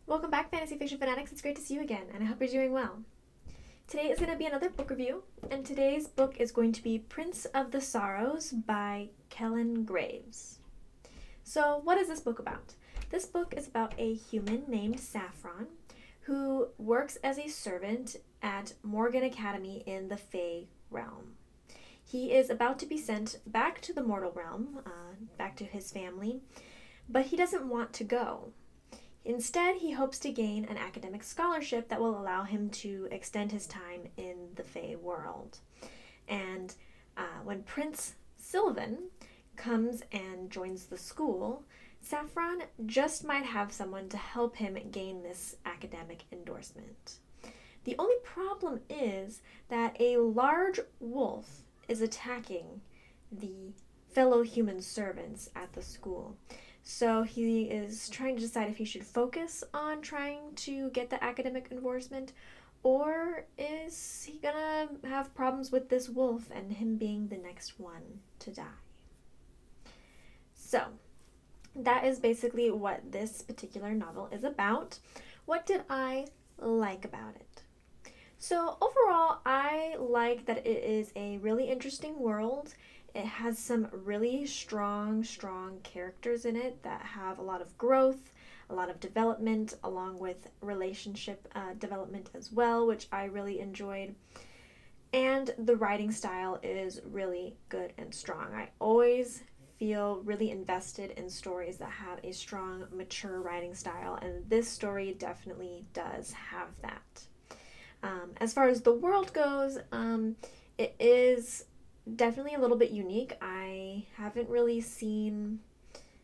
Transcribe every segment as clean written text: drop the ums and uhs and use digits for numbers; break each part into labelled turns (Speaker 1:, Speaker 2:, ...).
Speaker 1: Welcome back, Fantasy Fiction Fanatics. It's great to see you again, and I hope you're doing well. Today is going to be another book review, and today's book is going to be Prince of the Sorrows by Kellen Graves. So, what is this book about? This book is about a human named Saffron who works as a servant at Morgan Academy in the Fae realm. He is about to be sent back to the mortal realm, back to his family, but he doesn't want to go. Instead, he hopes to gain an academic scholarship that will allow him to extend his time in the Fae world. And when Prince Sylvan comes and joins the school, Saffron just might have someone to help him gain this academic endorsement. The only problem is that a large wolf is attacking the fellow human servants at the school. So he is trying to decide if he should focus on trying to get the academic endorsement, or is he gonna have problems with this wolf and him being the next one to die? So that is basically what this particular novel is about. What did I like about it? So overall, I like that it is a really interesting world. It has some really strong characters in it that have a lot of growth, a lot of development, along with relationship development as well, which I really enjoyed. And the writing style is really good and strong. I always feel really invested in stories that have a strong, mature writing style, and this story definitely does have that. As far as the world goes, it is definitely a little bit unique. I haven't really seen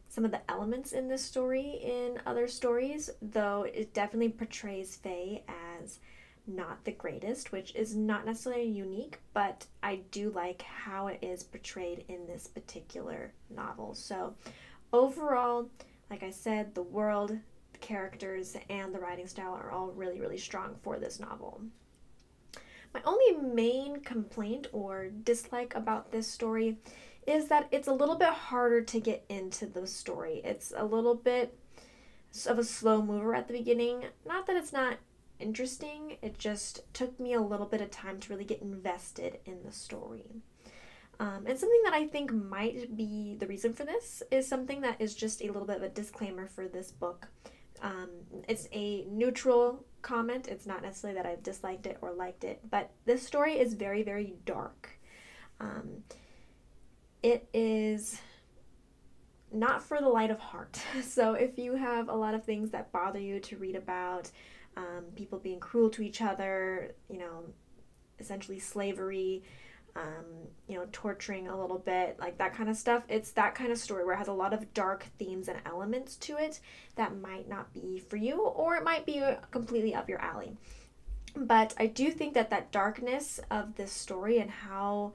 Speaker 1: some of the elements in this story in other stories, though it definitely portrays Fae as not the greatest, which is not necessarily unique, but I do like how it is portrayed in this particular novel. So overall, like I said, the world, the characters, and the writing style are all really strong for this novel. My only main complaint or dislike about this story is that it's a little bit harder to get into the story. It's a little bit of a slow mover at the beginning. Not that it's not interesting, it just took me a little bit of time to really get invested in the story. And something that I think might be the reason for this is something that is just a little bit of a disclaimer for this book. It's a neutral comment. It's not necessarily that I've disliked it or liked it, but this story is very dark. It is not for the light of heart. So if you have a lot of things that bother you to read about, people being cruel to each other, essentially slavery, torturing a little bit, like that kind of stuff. It's that kind of story where it has a lot of dark themes and elements to it that might not be for you, or it might be completely up your alley. But I do think that that darkness of this story and how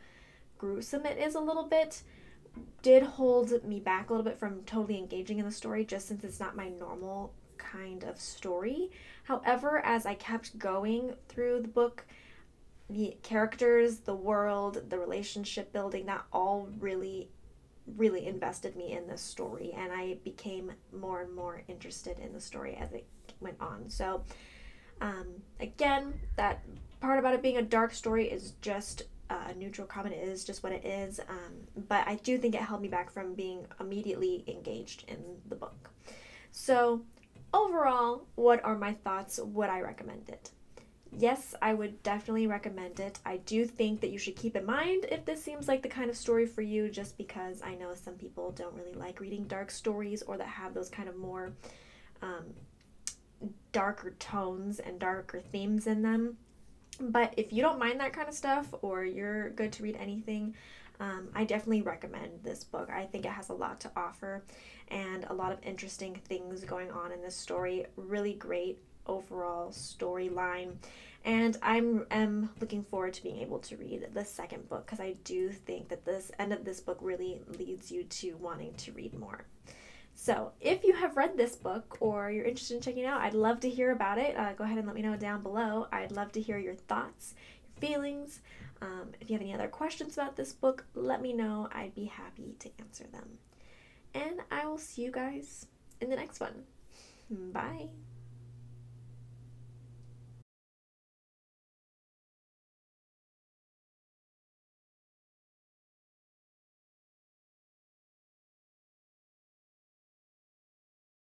Speaker 1: gruesome it is a little bit did hold me back a little bit from totally engaging in the story, just since it's not my normal kind of story. However, as I kept going through the book, the characters, the world, the relationship building, that all really invested me in this story, and I became more and more interested in the story as it went on. So again, that part about it being a dark story is just a neutral comment. It is just what it is, but I do think it held me back from being immediately engaged in the book. So overall, what are my thoughts? Would I recommend it? Yes, I would definitely recommend it. I do think that you should keep in mind if this seems like the kind of story for you, just because I know some people don't really like reading dark stories or that have those kind of more darker tones and darker themes in them. But if you don't mind that kind of stuff, or you're good to read anything, I definitely recommend this book. I think it has a lot to offer and a lot of interesting things going on in this story. Really great overall storyline, and I'm looking forward to being able to read the second book, because I do think that this end of this book really leads you to wanting to read more. So if you have read this book or you're interested in checking it out, I'd love to hear about it. Go ahead and let me know down below. I'd love to hear your thoughts, your feelings. If you have any other questions about this book, let me know. I'd be happy to answer them. And I will see you guys in the next one. Bye.